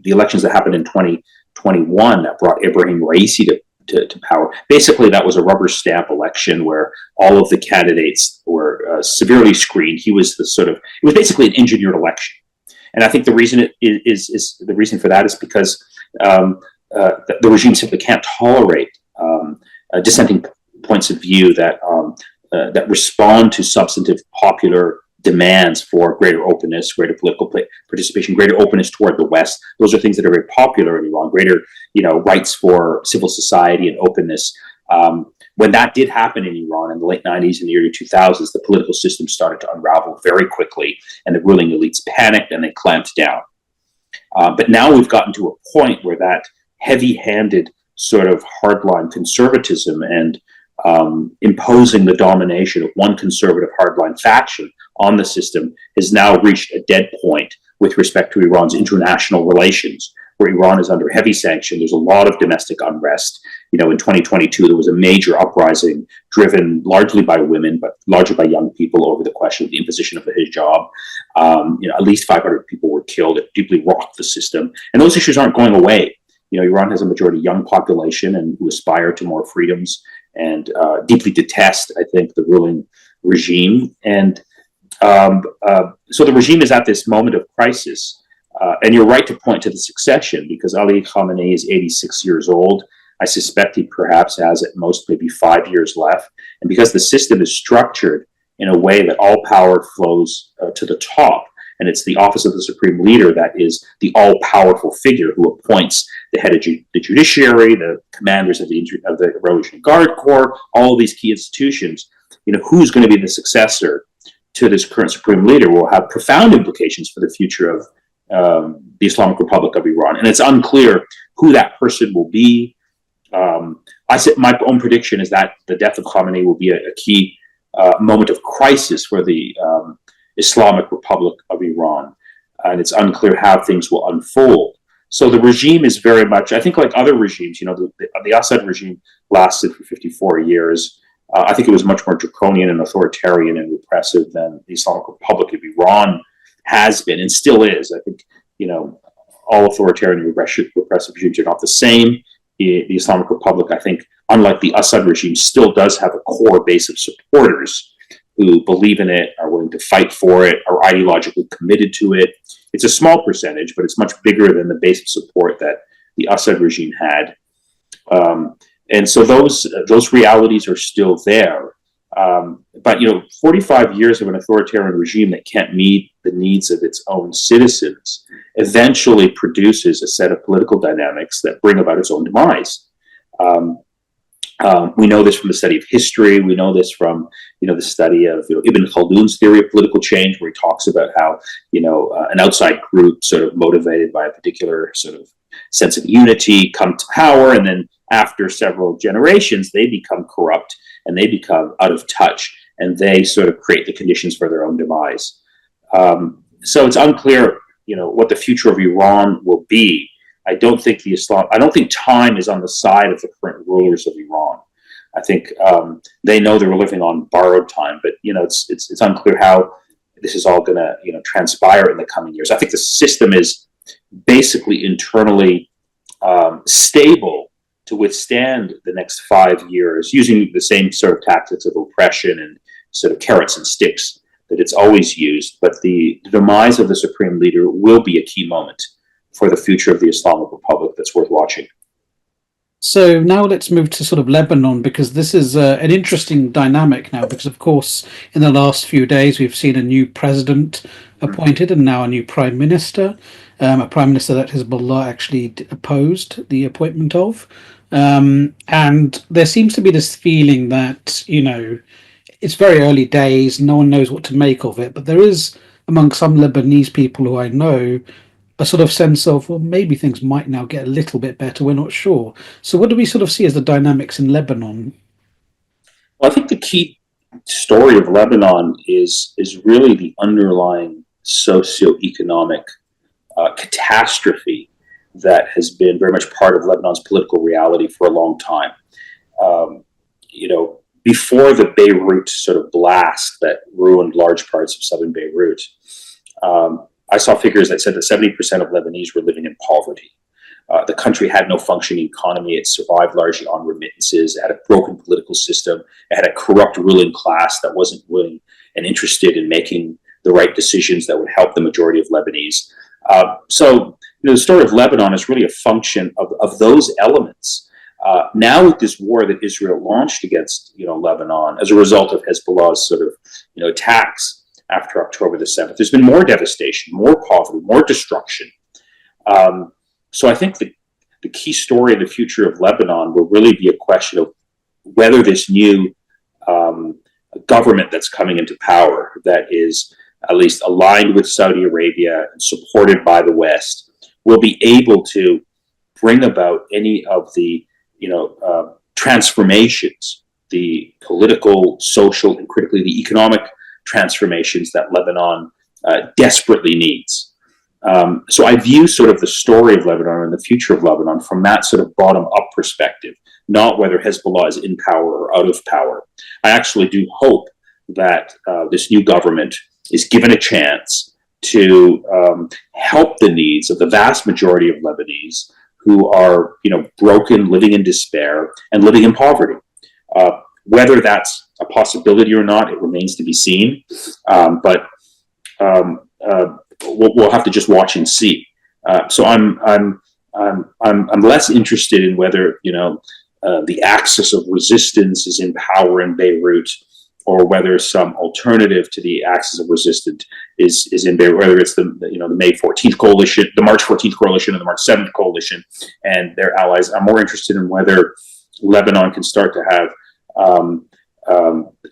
[SPEAKER 2] elections that happened in 2021 that brought Ibrahim Raisi to power, basically that was a rubber stamp election where all of the candidates were severely screened. It was basically an engineered election. And I think the reason the reason for that is because the regime simply can't tolerate dissenting points of view that respond to substantive popular demands for greater openness, greater political participation, greater openness toward the West. Those are things that are very popular in Iran. Greater, rights for civil society and openness. When that did happen in Iran in the late 90s and the early 2000s, the political system started to unravel very quickly, and the ruling elites panicked and they clamped down. But now we've gotten to a point where that heavy-handed sort of hardline conservatism and imposing the domination of one conservative hardline faction on the system has now reached a dead point with respect to Iran's international relations, where Iran is under heavy sanction. There's a lot of domestic unrest. In 2022, there was a major uprising driven largely by women, but largely by young people over the question of the imposition of the hijab. At least 500 people were killed. It deeply rocked the system. And those issues aren't going away. Iran has a majority young population and who aspire to more freedoms and deeply detest, I think, the ruling regime. And so the regime is at this moment of crisis. And you're right to point to the succession, because Ali Khamenei is 86 years old. I suspect he perhaps has at most maybe 5 years left. And because the system is structured in a way that all power flows to the top, and it's the office of the supreme leader that is the all-powerful figure who appoints the head of the judiciary, the commanders of the Revolutionary Guard Corps, all of these key institutions. Who's going to be the successor to this current supreme leader will have profound implications for the future of the Islamic Republic of Iran. And it's unclear who that person will be. My own prediction is that the death of Khamenei will be a key moment of crisis for the Islamic Republic of Iran, and it's unclear how things will unfold. So the regime is very much, I think, like other regimes. The Assad regime lasted for 54 years. I think it was much more draconian and authoritarian and repressive than the Islamic Republic of Iran has been and still is. I think, all authoritarian and repressive regimes are not the same. The Islamic Republic, I think, unlike the Assad regime, still does have a core base of supporters who believe in it, are willing to fight for it, are ideologically committed to it. It's a small percentage, but it's much bigger than the base of support that the Assad regime had. And so those realities are still there. But 45 years of an authoritarian regime that can't meet the needs of its own citizens eventually produces a set of political dynamics that bring about its own demise. We know this from the study of history. We know this from, the study of Ibn Khaldun's theory of political change, where he talks about how, an outside group sort of motivated by a particular sort of sense of unity, come to power, and then after several generations, they become corrupt and they become out of touch, and they sort of create the conditions for their own demise. So it's unclear, what the future of Iran will be. I don't think time is on the side of the current rulers of Iran. I think they know they're living on borrowed time, but it's unclear how this is all going to transpire in the coming years. I think the system is basically internally stable to withstand the next 5 years, using the same sort of tactics of oppression and sort of carrots and sticks that it's always used. But the demise of the supreme leader will be a key moment for the future of the Islamic Republic that's worth watching.
[SPEAKER 1] So now let's move to sort of Lebanon, because this is an interesting dynamic now, because of course in the last few days we've seen a new president appointed and now a new prime minister, a prime minister that Hezbollah actually opposed the appointment of. And there seems to be this feeling that, it's very early days, no one knows what to make of it, but there is among some Lebanese people who I know a sort of sense of, well, maybe things might now get a little bit better, we're not sure. So what do we sort of see as the dynamics in Lebanon?
[SPEAKER 2] Well, I think the key story of Lebanon is really the underlying socioeconomic catastrophe that has been very much part of Lebanon's political reality for a long time. Before the Beirut sort of blast that ruined large parts of southern Beirut, I saw figures that said that 70% of Lebanese were living in poverty. The country had no functioning economy. It survived largely on remittances. It had a broken political system. It had a corrupt ruling class that wasn't willing and interested in making the right decisions that would help the majority of Lebanese. So the story of Lebanon is really a function of those elements. Now with this war that Israel launched against Lebanon as a result of Hezbollah's sort of attacks after October the 7th, there's been more devastation, more poverty, more destruction. So I think the key story in the future of Lebanon will really be a question of whether this new government that's coming into power, that is at least aligned with Saudi Arabia and supported by the West, will be able to bring about any of the transformations, the political, social, and critically the economic transformations that Lebanon desperately needs. So I view sort of the story of Lebanon and the future of Lebanon from that sort of bottom-up perspective, not whether Hezbollah is in power or out of power. I actually do hope that this new government is given a chance to help the needs of the vast majority of Lebanese who are, broken, living in despair, and living in poverty. Whether that's a possibility or not, it remains to be seen. But we'll have to just watch and see. So I'm less interested in whether the axis of resistance is in power in Beirut, or whether some alternative to the axis of resistance is in Beirut, whether it's the May 14th coalition, the March 14th coalition, and the March 7th coalition and their allies. I'm more interested in whether Lebanon can start to have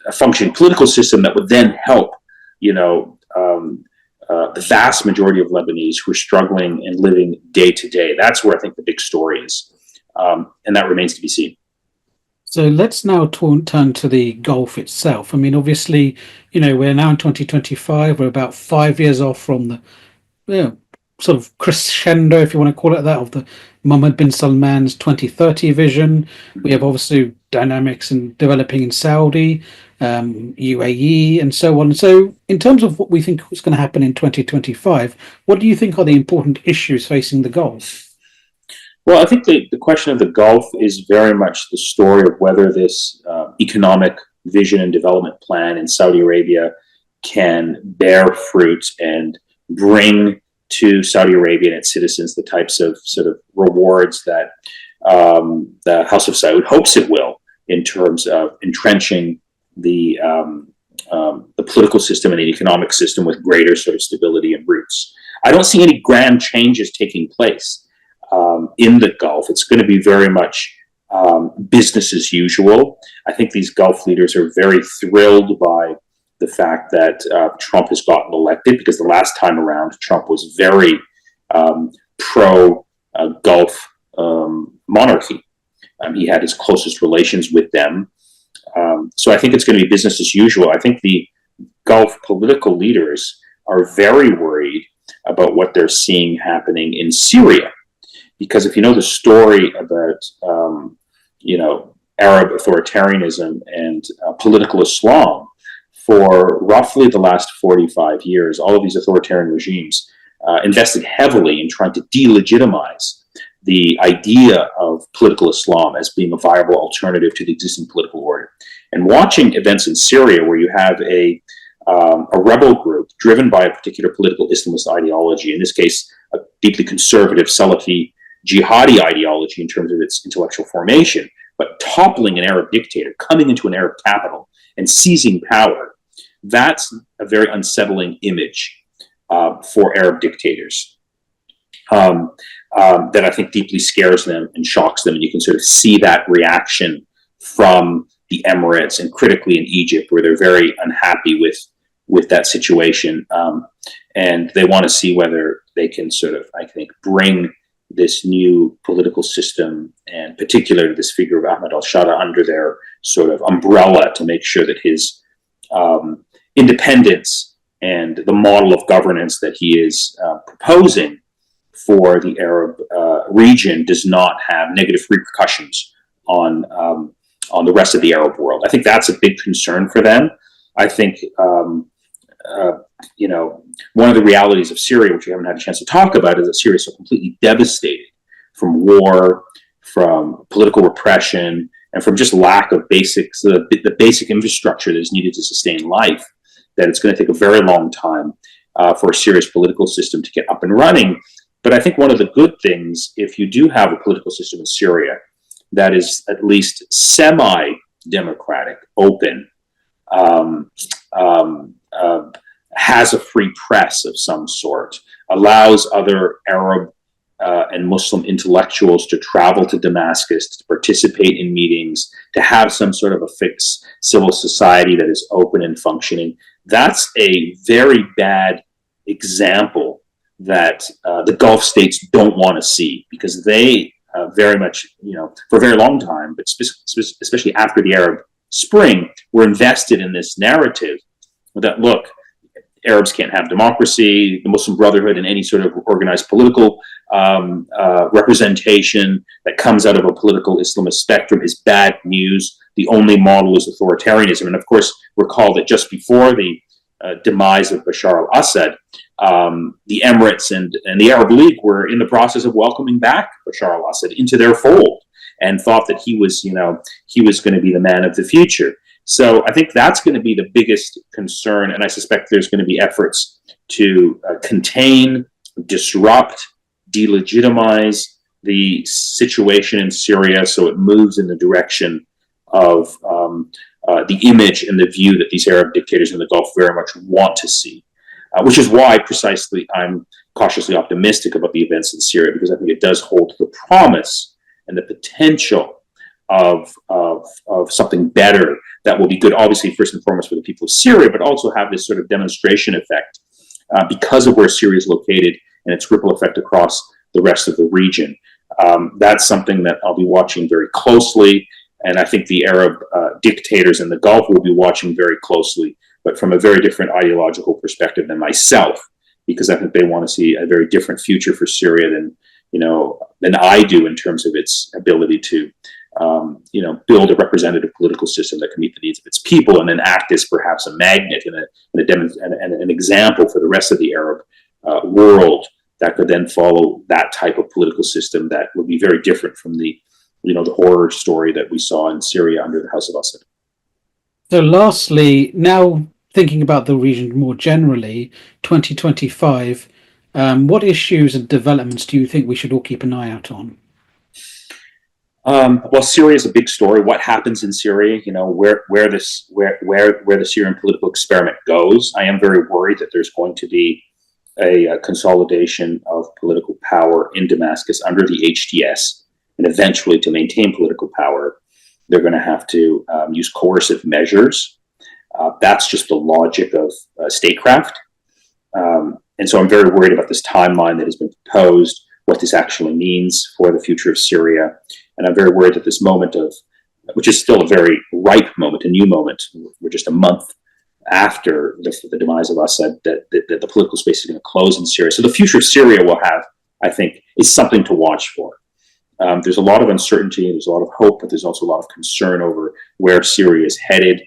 [SPEAKER 2] a functioning political system that would then help, the vast majority of Lebanese who are struggling and living day to day. That's where I think the big story is, and that remains to be seen.
[SPEAKER 1] So let's now turn to the Gulf itself. I mean, obviously, we're now in 2025. We're about 5 years off from the sort of crescendo, if you want to call it that, of the Mohammed bin Salman's 2030 vision. We have obviously dynamics developing in Saudi, UAE, and so on. So in terms of what we think is going to happen in 2025, what do you think are the important issues facing the Gulf?
[SPEAKER 2] Well, I think the question of the Gulf is very much the story of whether this economic vision and development plan in Saudi Arabia can bear fruit and bring to Saudi Arabia and its citizens the types of sort of rewards that the House of Saud hopes it will, in terms of entrenching the political system and the economic system with greater sort of stability and roots. I don't see any grand changes taking place in the Gulf. It's going to be very much business as usual. I think these Gulf leaders are very thrilled by the fact that Trump has gotten elected, because the last time around Trump was very pro Gulf monarchy. He had his closest relations with them. So I think it's going to be business as usual. I think the Gulf political leaders are very worried about what they're seeing happening in Syria. Because if you know the story about, Arab authoritarianism and political Islam, for roughly the last 45 years, all of these authoritarian regimes invested heavily in trying to delegitimize the idea of political Islam as being a viable alternative to the existing political order. And watching events in Syria, where you have a rebel group driven by a particular political Islamist ideology, in this case, a deeply conservative Salafi jihadi ideology in terms of its intellectual formation, but toppling an Arab dictator, coming into an Arab capital and seizing power, that's a very unsettling image for Arab dictators that I think deeply scares them and shocks them. And you can sort of see that reaction from the Emirates and critically in Egypt, where they're very unhappy with that situation. And they want to see whether they can sort of, I think, bring this new political system, and particularly this figure of Ahmed al-Shara, under their sort of umbrella to make sure that his independence and the model of governance that he is proposing for the Arab region does not have negative repercussions on the rest of the Arab world. I think that's a big concern for them. I think one of the realities of Syria, which we haven't had a chance to talk about, is that Syria is so completely devastated from war, from political repression, and from just lack of basics, the basic infrastructure that is needed to sustain life, that it's going to take a very long time for a Syria's political system to get up and running. But I think one of the good things, if you do have a political system in Syria that is at least semi-democratic, open, has a free press of some sort, allows other Arab and Muslim intellectuals to travel to Damascus, to participate in meetings, to have some sort of a fixed civil society that is open and functioning. That's a very bad example that the Gulf states don't want to see, because they very much, for a very long time, but especially after the Arab Spring, were invested in this narrative that, look, Arabs can't have democracy, the Muslim Brotherhood and any sort of organized political representation that comes out of a political Islamist spectrum is bad news. The only model is authoritarianism. And of course, recall that just before the demise of Bashar al-Assad, the Emirates and the Arab League were in the process of welcoming back Bashar al-Assad into their fold, and thought that he was going to be the man of the future. So I think that's going to be the biggest concern, and I suspect there's going to be efforts to contain, disrupt, delegitimize the situation in Syria so it moves in the direction of the image and the view that these Arab dictators in the Gulf very much want to see, which is why precisely I'm cautiously optimistic about the events in Syria, because I think it does hold the promise and the potential of something better that will be good, obviously, first and foremost for the people of Syria, but also have this sort of demonstration effect because of where Syria is located and its ripple effect across the rest of the region. That's something that I'll be watching very closely, and I think the Arab dictators in the Gulf will be watching very closely, but from a very different ideological perspective than myself, because I think they want to see a very different future for Syria than I do in terms of its ability to build a representative political system that can meet the needs of its people, and then act as perhaps a magnet and an example for the rest of the Arab world that could then follow that type of political system that would be very different from the horror story that we saw in Syria under the House of Assad.
[SPEAKER 1] So lastly, now thinking about the region more generally, 2025, what issues and developments do you think we should all keep an eye out on?
[SPEAKER 2] Well, Syria is a big story. What happens in Syria? Where the Syrian political experiment goes. I am very worried that there's going to be a consolidation of political power in Damascus under the HTS, and eventually, to maintain political power, they're going to have to use coercive measures. That's just the logic of statecraft. And so I'm very worried about this timeline that has been proposed, what this actually means for the future of Syria. And I'm very worried that this moment of, which is still a very ripe moment, a new moment, we're just a month after the demise of Assad, that the political space is going to close in Syria. So the future of Syria will have, I think, is something to watch for. There's a lot of uncertainty, there's a lot of hope, but there's also a lot of concern over where Syria is headed.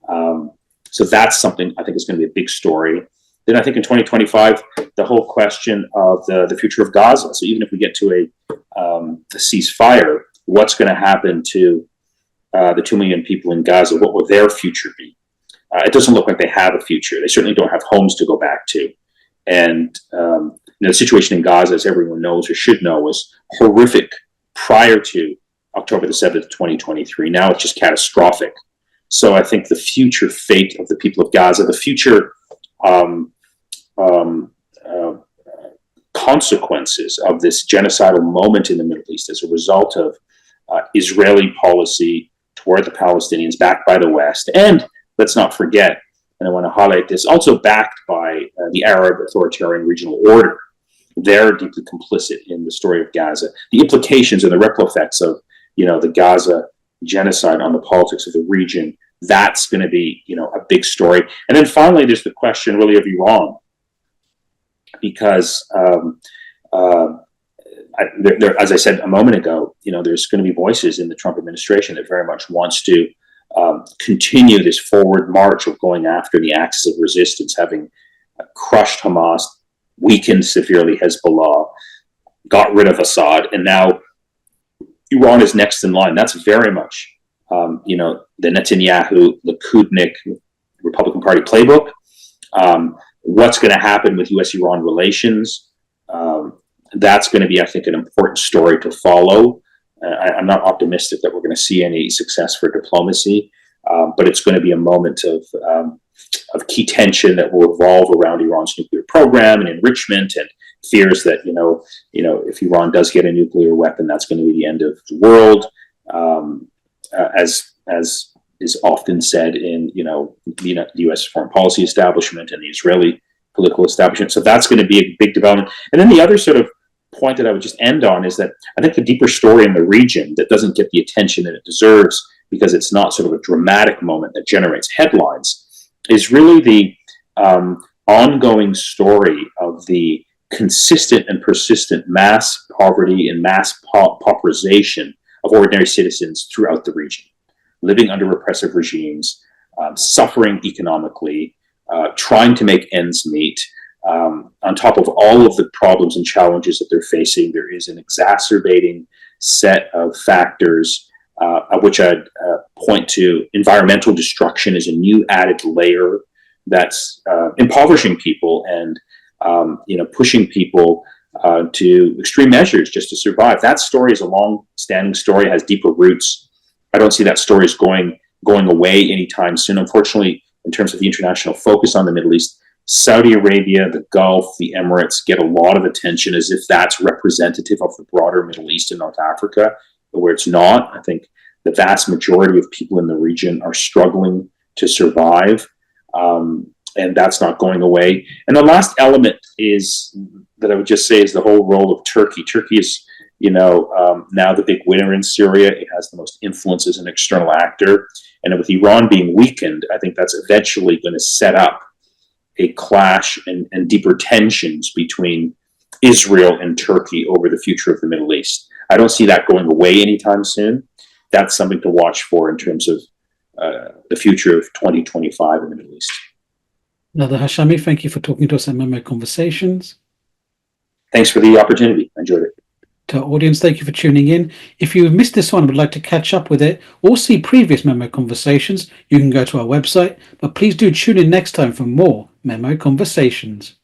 [SPEAKER 2] So that's something I think is going to be a big story. Then I think in 2025, the whole question of the future of Gaza. So even if we get to a ceasefire, what's going to happen to the 2 million people in Gaza? What will their future be? It doesn't look like they have a future. They certainly don't have homes to go back to. And the situation in Gaza, as everyone knows or should know, was horrific prior to October the 7th, 2023. Now it's just catastrophic. So I think the future fate of the people of Gaza, the future consequences of this genocidal moment in the Middle East as a result of Israeli policy toward the Palestinians, backed by the West, and let's not forget, and I want to highlight this, also backed by the Arab authoritarian regional order. They're deeply complicit in the story of Gaza. The implications and the ripple effects of, the Gaza genocide on the politics of the region, that's going to be, a big story. And then finally, there's the question really of Iran, because as I said a moment ago, there's going to be voices in the Trump administration that very much wants to continue this forward march of going after the axis of resistance, having crushed Hamas, weakened severely Hezbollah, got rid of Assad, and now Iran is next in line. That's very much, the Netanyahu, Likudnik, Republican Party playbook. What's going to happen with U.S.-Iran relations? That's going to be, I think, an important story to follow. I'm not optimistic that we're going to see any success for diplomacy, but it's going to be a moment of key tension that will evolve around Iran's nuclear program and enrichment, and fears that if Iran does get a nuclear weapon, that's going to be the end of the world, as is often said in the U.S. foreign policy establishment and the Israeli political establishment. So that's going to be a big development. And then the other sort of point that I would just end on is that I think the deeper story in the region that doesn't get the attention that it deserves, because it's not sort of a dramatic moment that generates headlines, is really the ongoing story of the consistent and persistent mass poverty and mass pauperization of ordinary citizens throughout the region, living under repressive regimes, suffering economically, trying to make ends meet. On top of all of the problems and challenges that they're facing, there is an exacerbating set of factors, of which I'd point to environmental destruction as a new added layer that's impoverishing people and pushing people to extreme measures just to survive. That story is a long-standing story, has deeper roots. I don't see that story as going away anytime soon. Unfortunately, in terms of the international focus on the Middle East, Saudi Arabia, the Gulf, the Emirates get a lot of attention as if that's representative of the broader Middle East and North Africa, where it's not. I think the vast majority of people in the region are struggling to survive, and that's not going away. And the last element is that I would just say is the whole role of Turkey. Turkey is, now the big winner in Syria. It has the most influence as an external actor. And with Iran being weakened, I think that's eventually going to set up a clash and deeper tensions between Israel and Turkey over the future of the Middle East. I don't see that going away anytime soon. That's something to watch for in terms of the future of 2025 in the Middle East.
[SPEAKER 1] Nader Hashemi, thank you for talking to us at MEMO Conversations.
[SPEAKER 2] Thanks for the opportunity. I enjoyed it.
[SPEAKER 1] To our audience, thank you for tuning in. If you missed this one and would like to catch up with it or see previous MEMO Conversations, you can go to our website, but please do tune in next time for more MEMO Conversations.